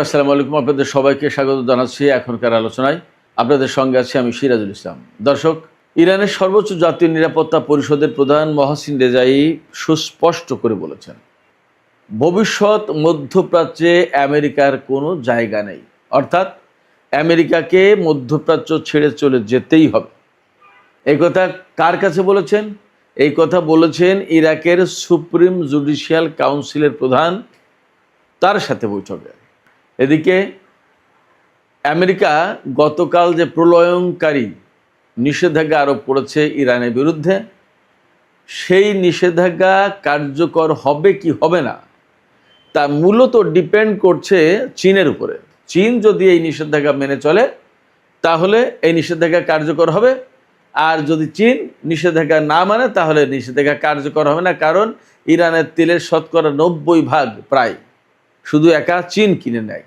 আসসালামু আলাইকুম, আপনাদের সবাইকে স্বাগত জানাচ্ছি এখনকার আলোচনায়। আপনাদের সঙ্গে আছি আমি সিরাজুল ইসলাম। দর্শক, ইরানের সর্বোচ্চ জাতীয় নিরাপত্তা পরিষদের প্রধান মহসিন রেজাই সুস্পষ্ট করে বলেছেন, ভবিষ্যৎ মধ্যপ্রাচ্যে আমেরিকার কোনো জায়গা নেই। অর্থাৎ আমেরিকাকে মধ্যপ্রাচ্য ছেড়ে চলে যেতেই হবে। এই কথা কার কাছে বলেছেন? এই কথা বলেছেন ইরাকের সুপ্রিম জুডিশিয়াল কাউন্সিলের প্রধান, তার সাথে বৈঠকে। এদিকে আমেরিকা গতকাল যে প্রলয়ঙ্কারী নিষেধাজ্ঞা আরোপ করেছে ইরানের বিরুদ্ধে, সেই নিষেধাজ্ঞা কার্যকর হবে কি হবে না তা মূলত ডিপেন্ড করছে চীনের উপরে। চীন যদি এই নিষেধাজ্ঞা মেনে চলে তাহলে এই নিষেধাজ্ঞা কার্যকর হবে, আর যদি চীন নিষেধাজ্ঞা না মানে তাহলে নিষেধাজ্ঞা কার্যকর হবে না। কারণ ইরানের তেলের শতকরা 90% প্রায় শুধু একা চীন কিনে নেয়।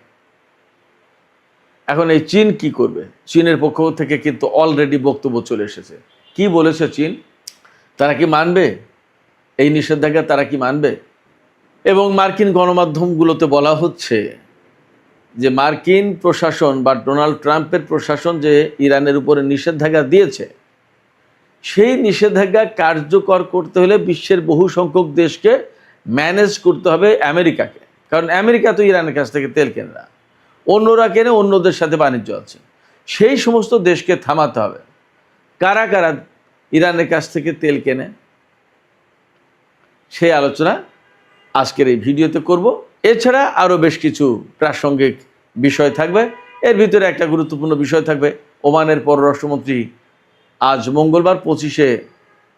এখন এই চীন কি করবে? চীনের পক্ষ থেকে কিন্তু অলরেডি বক্তব্য চলে এসেছে। কি বলেছে চীন? তারা কি মানবে এই নিষেধাজ্ঞা? তারা কি মানবে? এবং মার্কিন গণমাধ্যমগুলোতে বলা হচ্ছে যে মার্কিন প্রশাসন বা ডোনাল্ড ট্রাম্পের প্রশাসন যে ইরানের উপরে নিষেধাজ্ঞা দিয়েছে, সেই নিষেধাজ্ঞা কার্যকর করতে হলে বিশ্বের বহু সংখ্যক দেশকে ম্যানেজ করতে হবে আমেরিকাকে। কারণ আমেরিকা তো ইরানের কাছ থেকে তেল কেনে না, অন্যরা কেনে, অন্যদের সাথে বাণিজ্য আছে। সেই সমস্ত দেশকে থামাতে হবে। কারা কারা ইরানের কাছ থেকে তেল কেনে, সেই আলোচনা আজকের এই ভিডিওতে করব। এছাড়া আরও বেশ কিছু প্রাসঙ্গিক বিষয় থাকবে। এর ভিতরে একটা গুরুত্বপূর্ণ বিষয় থাকবে, ওমানের পররাষ্ট্রমন্ত্রী আজ মঙ্গলবার 25শে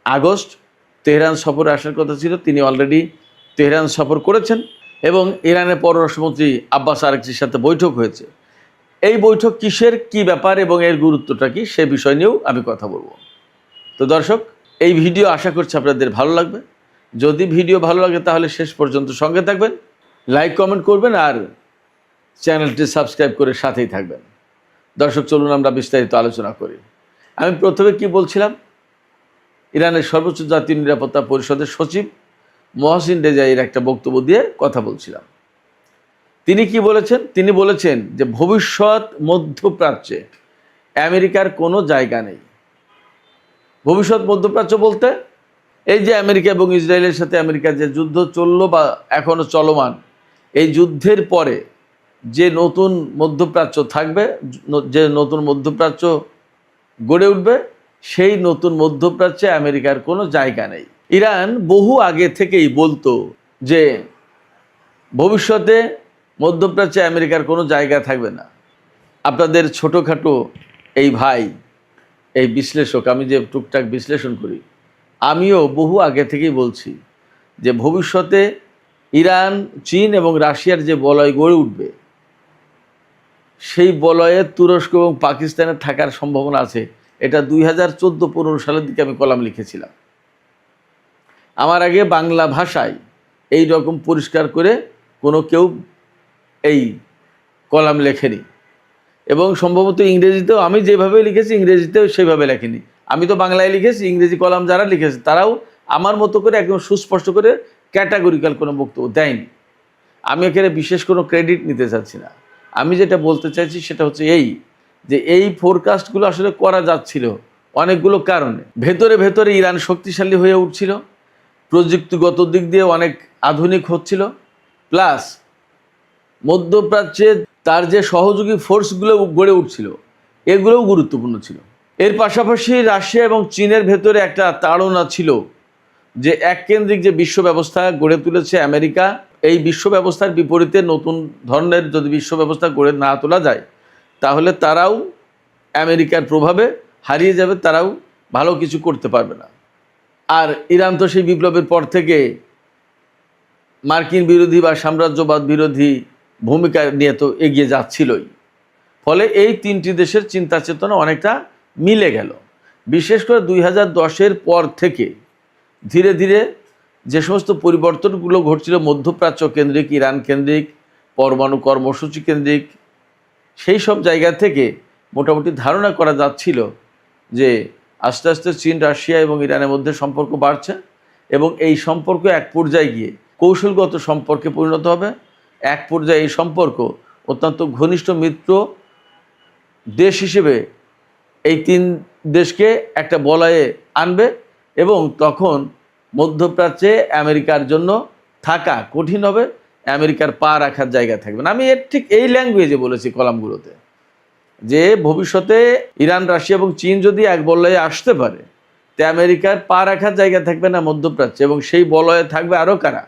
আগস্ট তেহরান সফরে আসার কথা ছিল। তিনি অলরেডি তেহরান সফর করেছেন এবং ইরানের পররাষ্ট্রমন্ত্রী আব্বাস আরাগচির সাথে বৈঠক হয়েছে। এই বৈঠক কিসের, কি ব্যাপার এবং এর গুরুত্বটা কি, সে বিষয় নিয়েও আমি কথা বলবো। তো দর্শক, এই ভিডিও আশা করছি আপনাদের ভালো লাগবে। যদি ভিডিও ভালো লাগে তাহলে শেষ পর্যন্ত সঙ্গে থাকবেন, লাইক কমেন্ট করবেন আর চ্যানেলটি সাবস্ক্রাইব করে সাথেই থাকবেন। দর্শক, চলুন আমরা বিস্তারিত আলোচনা করি। আমি প্রথমে কি বলছিলাম, ইরানের সর্বোচ্চ জাতীয় নিরাপত্তা পরিষদের সচিব মহসিন রেজাইয়ের একটা বক্তব্য দিয়ে কথা বলছিলাম। তিনি কি বলেছেন? তিনি বলেছেন যে ভবিষ্যৎ মধ্যপ্রাচ্যে আমেরিকার কোনো জায়গা নেই। ভবিষ্যৎ মধ্যপ্রাচ্য বলতে এই যে আমেরিকা এবং ইসরায়েলের সাথে আমেরিকার যে যুদ্ধ চললো বা এখনও চলমান, এই যুদ্ধের পরে যে নতুন মধ্যপ্রাচ্য থাকবে, যে নতুন মধ্যপ্রাচ্য গড়ে উঠবে, সেই নতুন মধ্যপ্রাচ্যে আমেরিকার কোনো জায়গা নেই। ইরান বহু আগে থেকেই বলতো যে ভবিষ্যতে মধ্যপ্রাচ্যে আমেরিকার কোনো জায়গা থাকবে না। আপনাদের ছোটোখাটো এই ভাই, এই বিশ্লেষক, আমি যে টুকটাক বিশ্লেষণ করি, আমিও বহু আগে থেকেই বলছি যে ভবিষ্যতে ইরান, চীন এবং রাশিয়ার যে বলয় গড়ে উঠবে, সেই বলয়ে তুরস্ক এবং পাকিস্তানের থাকার সম্ভাবনা আছে। এটা 2014-15 সালের দিকে আমি কলাম লিখেছিলাম। আমার আগে বাংলা ভাষায় এই রকম পরিষ্কার করে কোনো কেউ এই কলাম লেখেনি, এবং সম্ভবত ইংরেজিতেও আমি যেভাবে লিখেছি ইংরেজিতেও সেভাবে লেখেনি। আমি তো বাংলায় লিখেছি, ইংরেজি কলাম যারা লিখেছে তারাও আমার মতো করে একদম সুস্পষ্ট করে ক্যাটাগরিক্যাল কোনো বক্তব্য দেয়নি। আমি এখানে বিশেষ কোনো ক্রেডিট নিতে চাচ্ছি না। আমি যেটা বলতে চাইছি সেটা হচ্ছে এই যে এই ফোরকাস্টগুলো আসলে করা যাচ্ছিল অনেকগুলো কারণে। ভেতরে ভেতরে ইরান শক্তিশালী হয়ে উঠছিল, প্রযুক্তিগত দিক দিয়ে অনেক আধুনিক হচ্ছিল, প্লাস মধ্যপ্রাচ্যে তার যে সহযোগী ফোর্সগুলো গড়ে উঠছিল, এগুলোও গুরুত্বপূর্ণ ছিল। এর পাশাপাশি রাশিয়া এবং চীনের ভেতরে একটা তাড়না ছিল যে এককেন্দ্রিক যে বিশ্ব ব্যবস্থা গড়ে তুলেছে আমেরিকা, এই বিশ্ব ব্যবস্থার বিপরীতে নতুন ধরনের যদি বিশ্ব ব্যবস্থা গড়ে না তোলা যায় তাহলে তারাও আমেরিকার প্রভাবে হারিয়ে যাবে, তারাও ভালো কিছু করতে পারবে না। আর ইরান তো সেই বিপ্লবের পর থেকে মার্কিন বিরোধী বা সাম্রাজ্যবাদ বিরোধী ভূমিকা নিয়ে তো এগিয়ে যাচ্ছিলই। ফলে এই তিনটি দেশের চিন্তা চেতনা অনেকটা মিলে গেল। বিশেষ করে 2010-এর পর থেকে ধীরে ধীরে যে সমস্ত পরিবর্তনগুলো ঘটছিল মধ্যপ্রাচ্য কেন্দ্রিক, ইরান কেন্দ্রিক, পরমাণু কর্মসূচি কেন্দ্রিক, সেই সব জায়গা থেকে মোটামুটি ধারণা করা যাচ্ছিল যে আস্তে আস্তে চীন, রাশিয়া এবং ইরানের মধ্যে সম্পর্ক বাড়ছে এবং এই সম্পর্ক এক পর্যায়ে গিয়ে কৌশলগত সম্পর্কে পরিণত হবে। এক পর্যায়ে এই সম্পর্ক অত্যন্ত ঘনিষ্ঠ মিত্র দেশ হিসেবে এই তিন দেশকে একটা বলয়ে আনবে এবং তখন মধ্যপ্রাচ্যে আমেরিকার জন্য থাকা কঠিন হবে, আমেরিকার পা রাখার জায়গা থাকবে না। আমি ঠিক এই ল্যাঙ্গুয়েজে বলেছি কলামগুলোতে যে ভবিষ্যতে ইরান, রাশিয়া এবং চীন যদি এক বলয়ে আসতে পারে, তে আমেরিকার পা রাখার জায়গা থাকবে না মধ্যপ্রাচ্যে, এবং সেই বলয়ে থাকবে আরও কারা।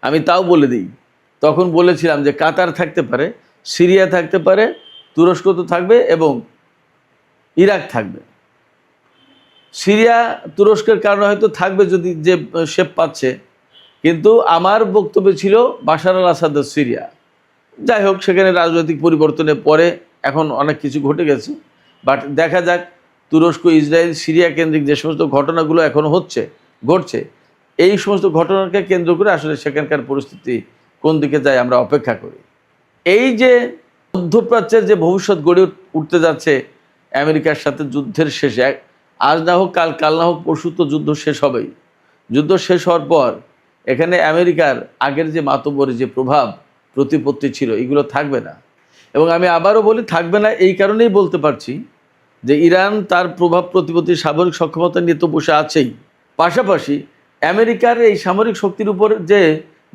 আমি তাও বলে দিই, তখন বলেছিলাম যে কাতার থাকতে পারে, সিরিয়া থাকতে পারে, তুরস্ক তো থাকবে এবং ইরাক থাকবে। সিরিয়া তুরস্কের কারণে হয়তো থাকবে যদি যে শেপ পাচ্ছে, কিন্তু আমার বক্তব্য ছিল বাশার আল আসাদের সিরিয়া। যাই হোক, সেখানে রাজনৈতিক পরিবর্তনের পরে এখন অনেক কিছু ঘটে গেছে, বাট দেখা যাক তুরস্ক, ইসরায়েল, সিরিয়া কেন্দ্রিক যে সমস্ত ঘটনাগুলো এখন ঘটছে, এই সমস্ত ঘটনাকে কেন্দ্র করে আসলে সেখানকার পরিস্থিতি কোন দিকে যায় আমরা অপেক্ষা করি। এই যে মধ্যপ্রাচ্যের যে ভবিষ্যৎ গড়ে উঠতে যাচ্ছে আমেরিকার সাথে যুদ্ধের শেষে, আজ না হোক কাল, কাল না হোক পরশু তো যুদ্ধ শেষ হবেই। যুদ্ধ শেষ হওয়ার পর এখানে আমেরিকার আগের যে মাতব্বরের যে প্রভাব প্রতিপত্তি ছিল, এগুলো থাকবে না। এবং আমি আবারও বলি থাকবে না, এই কারণেই বলতে পারছি যে ইরান তার প্রভাব প্রতিপত্তির সামরিক সক্ষমতা নিয়ে তো বসে আছেই, পাশাপাশি আমেরিকার এই সামরিক শক্তির উপর যে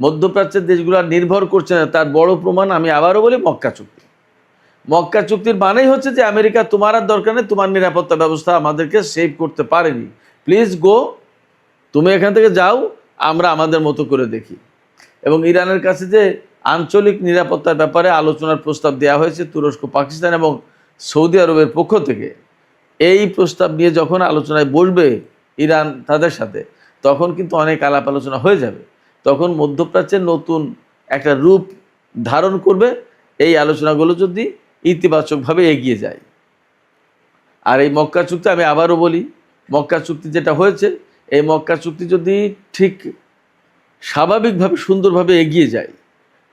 মধ্যপ্রাচ্যের দেশগুলো নির্ভর করছে না, তার বড় প্রমাণ আমি আবারও বলি মক্কা চুক্তি। মক্কা চুক্তির মানেই হচ্ছে যে আমেরিকা, তোমার আর দরকার নেই, তোমার নিরাপত্তা ব্যবস্থা আমাদেরকে সেভ করতে পারেনি, প্লিজ গো, তুমি এখান থেকে যাও, আমরা আমাদের মতো করে দেখি। এবং ইরানের কাছে যে আঞ্চলিক নিরাপত্তার ব্যাপারে আলোচনার প্রস্তাব দেওয়া হয়েছে তুরস্ক, পাকিস্তান এবং সৌদি আরবের পক্ষ থেকে, এই প্রস্তাব নিয়ে যখন আলোচনায় বসবে ইরান তাদের সাথে, তখন কিন্তু অনেক আলাপ আলোচনা হয়ে যাবে। তখন মধ্যপ্রাচ্যের নতুন একটা রূপ ধারণ করবে এই আলোচনাগুলো যদি ইতিবাচকভাবে এগিয়ে যায়। আর এই মক্কা চুক্তি, আমি আবারও বলি, মক্কা চুক্তি যেটা হয়েছে, এই মক্কা চুক্তি যদি ঠিক স্বাভাবিকভাবে সুন্দরভাবে এগিয়ে যায়,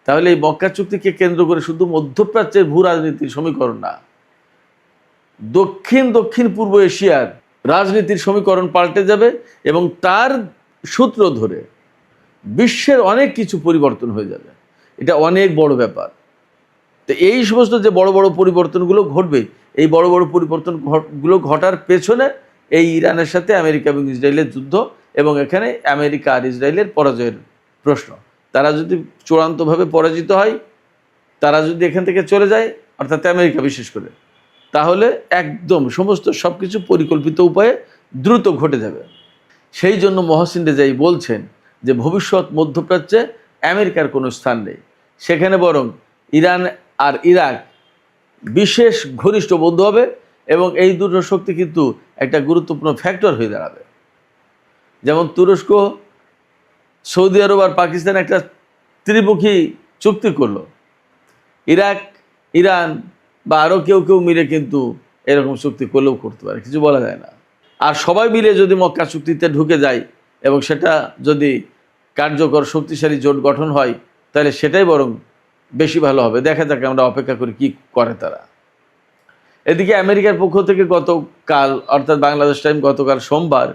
তাহলে এই মক্কা চুক্তিকে কেন্দ্র করে শুধু মধ্যপ্রাচ্যের ভূ রাজনীতির সমীকরণ না, দক্ষিণ পূর্ব এশিয়ার রাজনীতির সমীকরণ পাল্টে যাবে এবং তার সূত্র ধরে বিশ্বের অনেক কিছু পরিবর্তন হয়ে যাবে। এটা অনেক বড় ব্যাপার। তো এই সমস্ত যে বড় বড় পরিবর্তনগুলো ঘটবে, এই বড় বড় পরিবর্তনগুলো ঘটার পেছনে এই ইরানের সাথে আমেরিকা এবং ইসরায়েলের যুদ্ধ, এবং এখানে আমেরিকা আর ইসরায়েলের পরাজয়ের প্রশ্ন। তারা যদি চূড়ান্তভাবে পরাজিত হয়, তারা যদি এখান থেকে চলে যায়, অর্থাৎ আমেরিকা বিশেষ করে, তাহলে একদম সমস্ত সব কিছু পরিকল্পিত উপায়ে দ্রুত ঘটে যাবে। সেই জন্য মহসিন রেজাই বলছেন যে ভবিষ্যৎ মধ্যপ্রাচ্যে আমেরিকার কোনো স্থান নেই, সেখানে বরং ইরান আর ইরাক বিশেষ ঘনিষ্ঠ বন্ধু হবে, এবং এই দুটো শক্তি কিন্তু একটা গুরুত্বপূর্ণ ফ্যাক্টর হয়ে দাঁড়াবে। যেমন তুরস্ক, সৌদি আরব আর পাকিস্তান একটা ত্রিমুখী চুক্তি করলো, ইরাক, ইরান বা আরও কেউ মিলে কিন্তু এরকম চুক্তি করলেও করতে পারে, কিছু বলা যায় না। আর সবাই মিলে যদি মক্কা চুক্তিতে ঢুকে যায় এবং সেটা যদি কার্যকর শক্তিশালী জোট গঠন হয়, তাহলে সেটাই বরং বেশি ভালো হবে। দেখা যাক, আমরা অপেক্ষা করি কি করে তারা। এদিকে আমেরিকার পক্ষ থেকে গতকাল, অর্থাৎ বাংলাদেশ টাইম গতকাল সোমবার,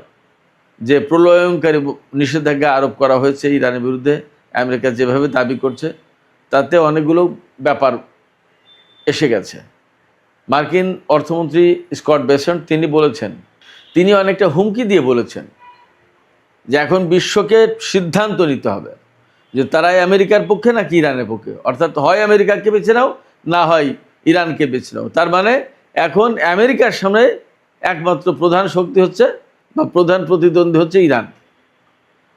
যে প্রলয়ঙ্কারী নিষেধাজ্ঞা আরোপ করা হয়েছে ইরানের বিরুদ্ধে, আমেরিকা যেভাবে দাবি করছে, তাতে অনেকগুলো ব্যাপার এসে গেছে। মার্কিন অর্থমন্ত্রী স্কট বেসেন্ট তিনি বলেছেন, তিনি অনেকটা হুমকি দিয়ে বলেছেন যে এখন বিশ্বকে সিদ্ধান্ত নিতে হবে যে তারাই আমেরিকার পক্ষে নাকি ইরানের পক্ষে, অর্থাৎ হয় আমেরিকাকে বেছে নাও, না হয় ইরানকে বেছে নাও। তার মানে এখন আমেরিকার সামনে একমাত্র প্রধান শক্তি হচ্ছে বা প্রধান প্রতিদ্বন্দ্বী হচ্ছে ইরান।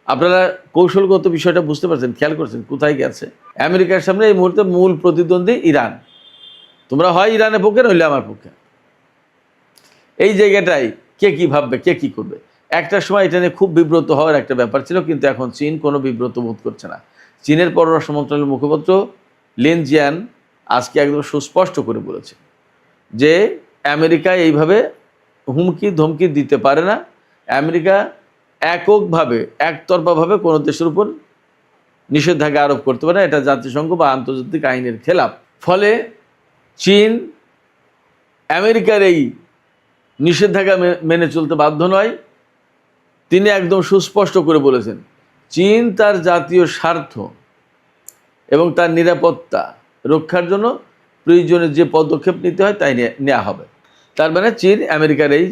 আপনারা কৌশলগত বিষয়টা বুঝতে পারছেন, খেয়াল করছেন কোথায় গেছে? আমেরিকার সামনে এই মুহূর্তে মূল প্রতিদ্বন্দ্বী ইরান। তোমরা হয় ইরানের পক্ষে, নইলে আমার পক্ষে। এই জায়গাটাই কে কী ভাববে, কে কী করবে। একটা সময় এটা নিয়ে খুব বিব্রত হওয়ার একটা ব্যাপার ছিল, কিন্তু এখন চীন কোনো বিব্রত বোধ করছে না। চীনের পররাষ্ট্র মন্ত্রণালয়ের মুখপাত্র লিন জিয়ান আজকে একদম সুস্পষ্ট করে বলেছে যে আমেরিকা এইভাবে হুমকি ধমকি দিতে পারে না। আমেরিকা এককভাবে, একতরফাভাবে কোনো দেশের উপর নিষেধাজ্ঞা আরোপ করতে পারে না, এটা জাতিসংঘ বা আন্তর্জাতিক আইনের খেলাপ। ফলে চীন আমেরিকার এই নিষেধাজ্ঞা মেনে চলতে বাধ্য নয়। তিনি একদম সুস্পষ্ট করে বলেছেন, চীন তার জাতীয় স্বার্থ এবং তার নিরাপত্তা রক্ষার জন্য প্রয়োজনীয় যে পদক্ষেপ নিতে হয় তাই নেওয়া হবে। তার মানে চীন আমেরিকার এই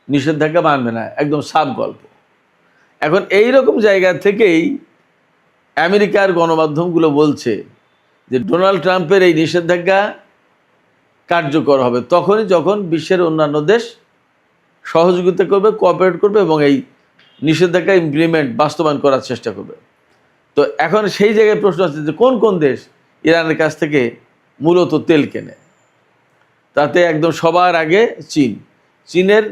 নিষেধাজ্ঞা মানবে না, একদম সাফ গল্প। এখন এই রকম জায়গা থেকেই আমেরিকার গণমাধ্যমগুলো বলছে যে ডোনাল্ড ট্রাম্পের এই নিষেধাজ্ঞা কার্যকর হবে তখনই যখন বিশ্বের অন্যান্য দেশ সহযোগিতা করবে, কোঅপারেট করবে এবং এই নিষেধাজ্ঞা বাস্তবায়ন করার চেষ্টা করবে। তো এখন সেই জায়গায় প্রশ্ন আছে যে কোন কোন দেশ ইরানের কাছ থেকে মূলত তেল কেনে। তাতে একদম সবার আগে চীনের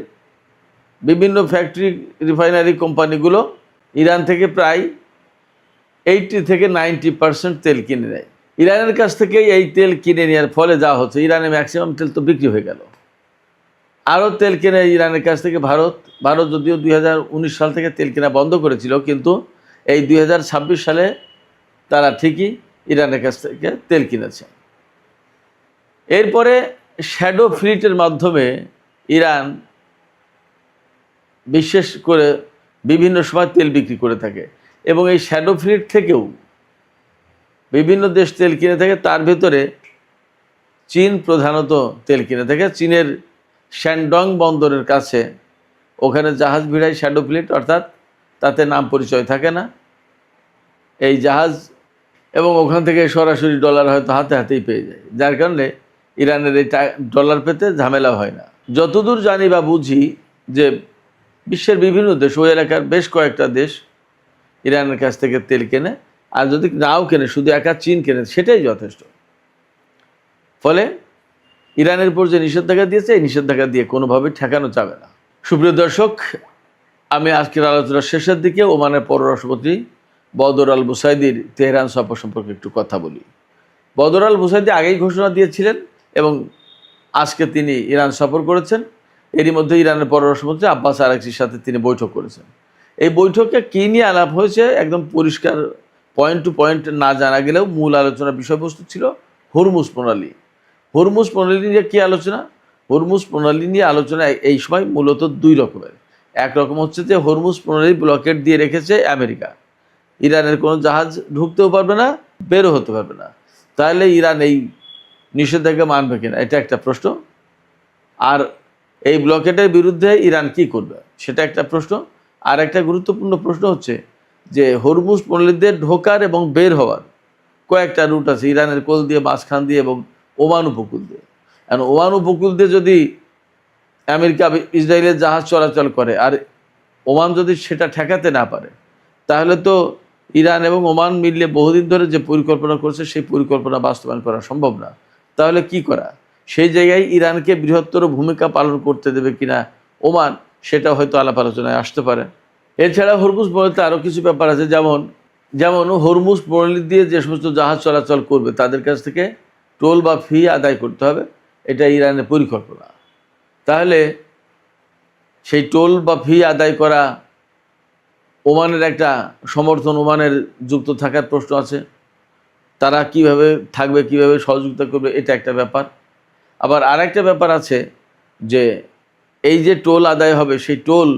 বিভিন্ন ফ্যাক্টরি, রিফাইনারি কোম্পানিগুলো ইরান থেকে প্রায় 80 থেকে 90% তেল কিনে নেয়। ইরানের কাছ থেকে এই তেল কিনে নেওয়ার ফলে যা হচ্ছে, ইরানে ম্যাক্সিমাম তেল তো বিক্রি হয়ে গেল। আরও তেল কেনে ইরানের কাছ থেকে ভারত যদিও 2019 সাল থেকে তেল কেনা বন্ধ করেছিল, কিন্তু এই 2026 সালে তারা ঠিকই ইরানের কাছ থেকে তেল কিনেছে। এরপরে শ্যাডো ফ্লিটের মাধ্যমে ইরান বিশেষ করে বিভিন্ন সময় তেল বিক্রি করে থাকে এবং এই শ্যাডো ফ্লিট থেকেও বিভিন্ন দেশ তেল কিনে থাকে। তার ভেতরে চীন প্রধানত তেল কিনে থাকে। চীনের শ্যানডং বন্দরের কাছে ওখানে জাহাজ ভিড়ায় শ্যাডো ফ্লিট, অর্থাৎ তাতে নাম পরিচয় থাকে না এই জাহাজ, এবং ওখান থেকে সরাসরি ডলার হয়তো হাতে হাতেই পেয়ে যায়, যার কারণে ইরানের এই ডলার পেতে ঝামেলা হয় না। যতদূর জানি বা বুঝি যে বিশ্বের বিভিন্ন দেশ, ওই এলাকার বেশ কয়েকটা দেশ ইরানের কাছ থেকে তেল কেনে, আর যদি নাও কেনে শুধু একা চীন কেনে সেটাই যথেষ্ট। ফলে ইরানের উপর যে নিষেধাজ্ঞা দিয়েছে এই নিষেধাজ্ঞা দিয়ে কোনোভাবে ঠেকানো যাবে না। সুপ্রিয় দর্শক, আমি আজকের আলোচনার শেষের দিকে ওমানের পররাষ্ট্রমন্ত্রী বদর আল বুসাইদির তেহরান সফর সম্পর্কে একটু কথা বলি। বদর আল বুসাইদি আগেই ঘোষণা দিয়েছিলেন এবং আজকে তিনি ইরান সফর করেছেন। এরই মধ্যে ইরানের পররাষ্ট্রমন্ত্রী আব্বাস আরাকচির সাথে তিনি বৈঠক করেছেন। এই বৈঠকে কী নিয়ে আলাপ হয়েছে একদম পরিষ্কার পয়েন্ট টু পয়েন্ট না জানা গেলেও মূল আলোচনার বিষয়বস্তু ছিল হরমুজ প্রণালী। হরমুজ প্রণালী নিয়ে কী আলোচনা? হরমুজ প্রণালী নিয়ে আলোচনা এই সময় মূলত দুই রকমের। একরকম হচ্ছে যে হরমুজ প্রণালী ব্লকেট দিয়ে রেখেছে আমেরিকা, ইরানের কোনো জাহাজ ঢুকতেও পারবে না, বেরও হতে পারবে না। তাহলে ইরান এই নিষেধাজ্ঞা মানবে কিনা, এটা একটা প্রশ্ন। আর এই ব্লকেটের বিরুদ্ধে ইরান কি করবে সেটা একটা প্রশ্ন। আর একটা গুরুত্বপূর্ণ প্রশ্ন হচ্ছে যে হরমুজ প্রণালীতে ঢোকার এবং বের হওয়ার কয়েকটা রুট আছে, ইরানের কোল দিয়ে, মাঝখান দিয়ে এবং ওমান উপকূল দিয়ে। কারণ ওমান উপকূল দিয়ে যদি আমেরিকা ইসরায়েলের জাহাজ চলাচল করে আর ওমান যদি সেটা ঠেকাতে না পারে, তাহলে তো ইরান এবং ওমান মিললে বহুদিন ধরে যে পরিকল্পনা করছে সেই পরিকল্পনা বাস্তবায়ন করা সম্ভব না। তাহলে কি করা? সেই জায়গায় ইরানকে বৃহত্তর ভূমিকা পালন করতে দেবে কিনা ওমান, সেটা হয়তো আলাপ আলোচনায় আসতে পারে। এছাড়া হরমুজ প্রণালীতে আরও কিছু ব্যাপার আছে, যেমন হরমুজ প্রণালী দিয়ে যে সমস্ত জাহাজ চলাচল করবে তাদের কাছ থেকে টোল বা ফি আদায় করতে হবে, এটা ইরানের পরিকল্পনা। তাহলে সেই টোল বা ফি আদায় করা ওমানের একটা সমর্থন, ওমানের যুক্ত থাকার প্রশ্ন আছে। তারা কিভাবে থাকবে, কিভাবে সহযোগিতা করবে, এটা একটা ব্যাপার। আবার আরেকটা ব্যাপার আছে যে এই যে টোল আদায় হবে সেই টোল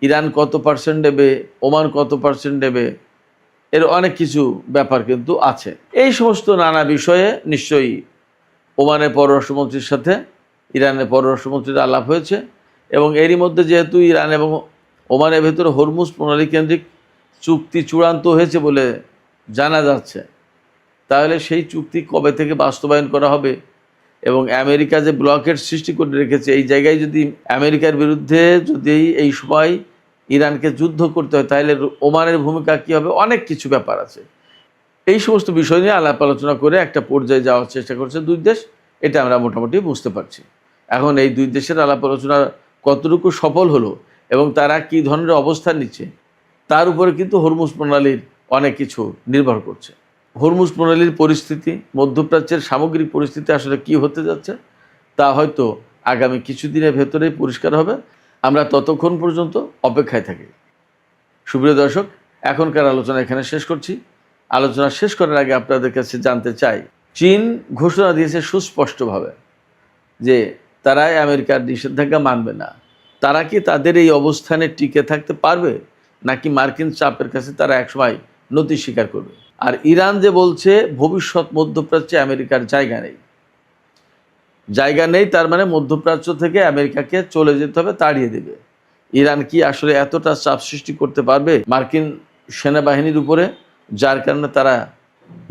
ইরান কত পার্সেন্ট দেবে, ওমান কত পার্সেন্ট দেবে, এর অনেক কিছু ব্যাপার কিন্তু আছে। এই সমস্ত নানা বিষয়ে নিশ্চয়ই ওমানের পররাষ্ট্রমন্ত্রীর সাথে ইরানের পররাষ্ট্রমন্ত্রীর আলাপ হয়েছে এবং এরই মধ্যে যেহেতু ইরান এবং ওমানের ভেতরে হরমুজ প্রণালী কেন্দ্রিক চুক্তি চূড়ান্ত হয়েছে বলে জানা যাচ্ছে, তাহলে সেই চুক্তি কবে থেকে বাস্তবায়ন করা হবে এবং আমেরিকা যে ব্লকেট সৃষ্টি করে রেখেছে এই জায়গায় যদি আমেরিকার বিরুদ্ধে যদি এই সময় ইরানকে যুদ্ধ করতে হয় তাহলে ওমানের ভূমিকা কী হবে, অনেক কিছু ব্যাপার আছে। এই সমস্ত বিষয় নিয়ে আলাপ আলোচনা করে একটা পর্যায়ে যাওয়ার চেষ্টা করছে দুই দেশ, এটা আমরা মোটামুটি বুঝতে পারছি। এখন এই দুই দেশের আলাপ আলোচনা কতটুকু সফল হলো এবং তারা কী ধরনের অবস্থান নিচ্ছে তার উপরে কিন্তু হরমুজ প্রণালীর অনেক কিছু নির্ভর করছে। হরমুজ প্রণালীর পরিস্থিতি, মধ্যপ্রাচ্যের সামগ্রিক পরিস্থিতি আসলে কি হতে যাচ্ছে তা হয়তো আগামী কিছুদিনের ভেতরেই পরিষ্কার হবে। আমরা ততক্ষণ পর্যন্ত অপেক্ষায় থাকি। সুপ্রিয় দর্শক, এখনকার আলোচনা এখানে শেষ করছি। আলোচনা শেষ করার আগে আপনাদের কাছে জানতে চাই, চীন ঘোষণা দিয়েছে সুস্পষ্টভাবে যে তারাই আমেরিকার নিষেধাজ্ঞা মানবে না। তারা কি তাদের এই অবস্থানে টিকে থাকতে পারবে নাকি মার্কিন চাপের কাছে তারা একসময় নতি স্বীকার করবে? আর ইরান যে বলছে ভবিষ্যৎ মধ্যপ্রাচ্যে আমেরিকার জায়গা নেই, তার মানে মধ্যপ্রাচ্য থেকে আমেরিকাকে চলে যেতে হবে, তাড়িয়ে দেবে। ইরান কি আসলে এতটা চাপ সৃষ্টি করতে পারবে মার্কিন সেনাবাহিনীর উপরে, যার কারণে তারা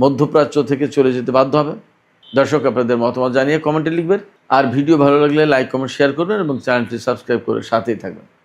মধ্যপ্রাচ্য থেকে চলে যেতে বাধ্য হবে? দর্শক, আপনাদের মতামত জানিয়ে কমেন্টে লিখবেন। আর ভিডিও ভালো লাগলে লাইক, কমেন্ট, শেয়ার করবেন এবং চ্যানেলটি সাবস্ক্রাইব করে সাথেই থাকবেন।